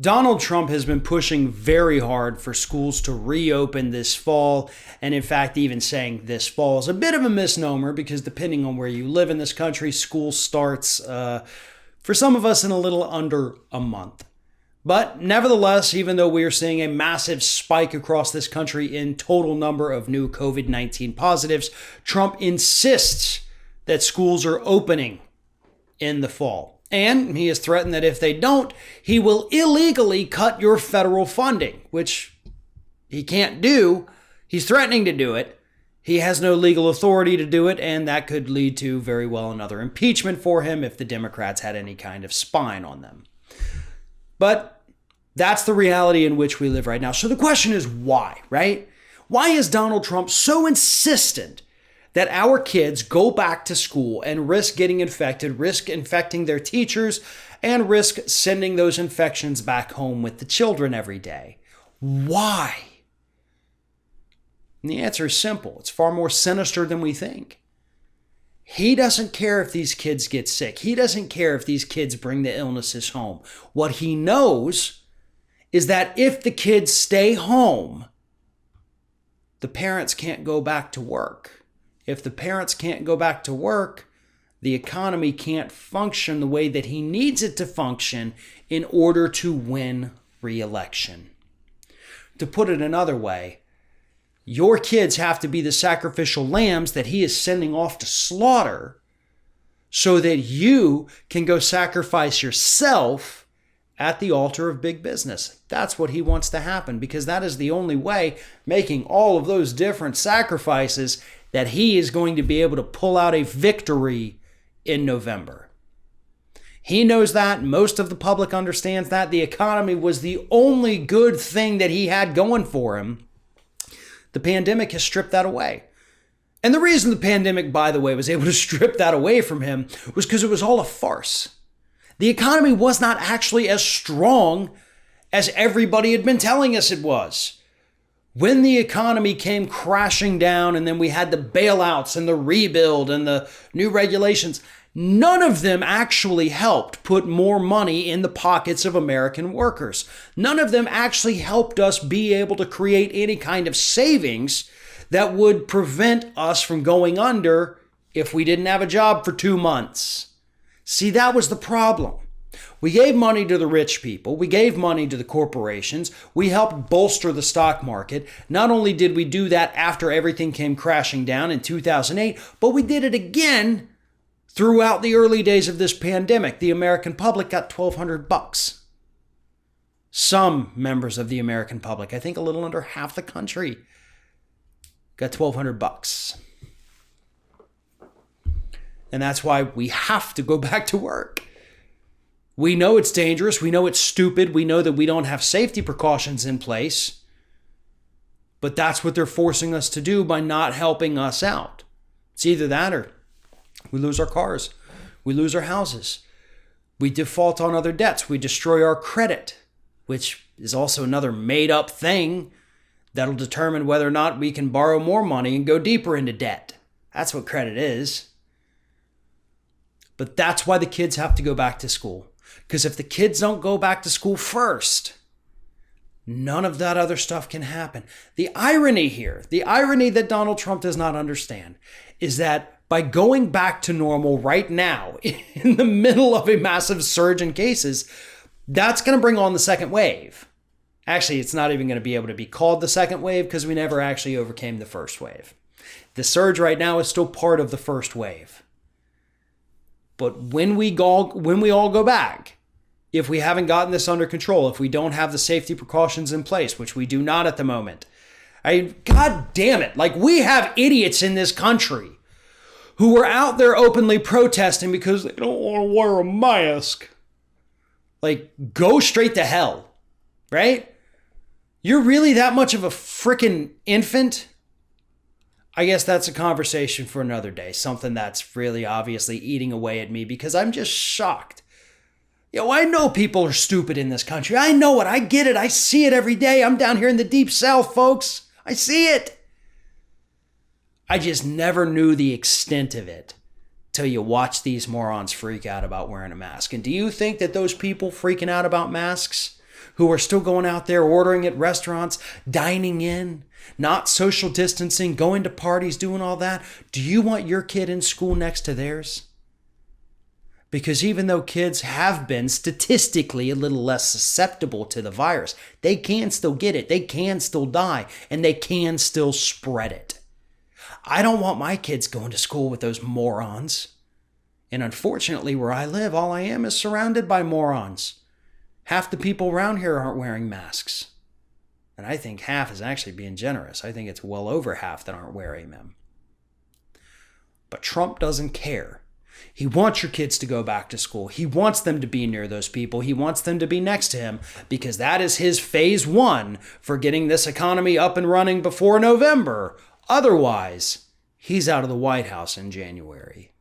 Donald Trump has been pushing very hard for schools to reopen this fall, and in fact, even saying this fall is a bit of a misnomer because depending on where you live in this country, school starts for some of us in a little under a month. But nevertheless, even though we are seeing a massive spike across this country in total number of new COVID-19 positives, Trump insists that schools are opening in the fall. And he has threatened that if they don't, he will illegally cut your federal funding, which he can't do. He's threatening to do it. He has no legal authority to do it, and that could lead to very well another impeachment for him if the Democrats had any kind of spine on them. But that's the reality in which we live right now. So the question is why, right? Why is Donald Trump so insistent that our kids go back to school and risk getting infected, risk infecting their teachers, and risk sending those infections back home with the children every day? Why? And the answer is simple. It's far more sinister than we think. He doesn't care if these kids get sick. He doesn't care if these kids bring the illnesses home. What he knows is that if the kids stay home, the parents can't go back to work. If the parents can't go back to work, the economy can't function the way that he needs it to function in order to win re-election. To put it another way, your kids have to be the sacrificial lambs that he is sending off to slaughter so that you can go sacrifice yourself at the altar of big business. That's what he wants to happen because that is the only way, making all of those different sacrifices, that he is going to be able to pull out a victory in November. He knows that. Most of the public understands that. The economy was the only good thing that he had going for him. The pandemic has stripped that away. And the reason the pandemic, by the way, was able to strip that away from him was because it was all a farce. The economy was not actually as strong as everybody had been telling us it was. When the economy came crashing down and then we had the bailouts and the rebuild and the new regulations, none of them actually helped put more money in the pockets of American workers. None of them actually helped us be able to create any kind of savings that would prevent us from going under if we didn't have a job for 2 months. See, that was the problem. We gave money to the rich people. We gave money to the corporations. We helped bolster the stock market. Not only did we do that after everything came crashing down in 2008, but we did it again throughout the early days of this pandemic. The American public got $1,200. Some members of the American public, I think a little under half the country, got $1,200. And that's why we have to go back to work. We know it's dangerous. We know it's stupid. We know that we don't have safety precautions in place. But that's what they're forcing us to do by not helping us out. It's either that or we lose our cars. We lose our houses. We default on other debts. We destroy our credit, which is also another made-up thing that'll determine whether or not we can borrow more money and go deeper into debt. That's what credit is. But that's why the kids have to go back to school. Because if the kids don't go back to school first, none of that other stuff can happen. The irony here, the irony that Donald Trump does not understand, is that by going back to normal right now, in the middle of a massive surge in cases, that's going to bring on the second wave. Actually, it's not even going to be able to be called the second wave because we never actually overcame the first wave. The surge right now is still part of the first wave. But when we all go back, if we haven't gotten this under control, if we don't have the safety precautions in place, which we do not at the moment, God damn it, like we have idiots in this country who are out there openly protesting because they don't want to wear a mask. Like, go straight to hell, right? You're really that much of a freaking infant? I guess that's a conversation for another day. Something that's really obviously eating away at me because I'm just shocked. I know people are stupid in this country. I know it. I get it. I see it every day. I'm down here in the deep south, folks. I see it. I just never knew the extent of it till you watch these morons freak out about wearing a mask. And do you think that those people freaking out about masks, who are still going out there ordering at restaurants, dining in, not social distancing, going to parties, doing all that? Do you want your kid in school next to theirs? Because even though kids have been statistically a little less susceptible to the virus, they can still get it, they can still die, and they can still spread it. I don't want my kids going to school with those morons. And unfortunately, where I live, all I am is surrounded by morons. Half the people around here aren't wearing masks. And I think half is actually being generous. I think it's well over half that aren't wearing them. But Trump doesn't care. He wants your kids to go back to school. He wants them to be near those people. He wants them to be next to him because that is his phase 1 for getting this economy up and running before November. Otherwise, he's out of the White House in January.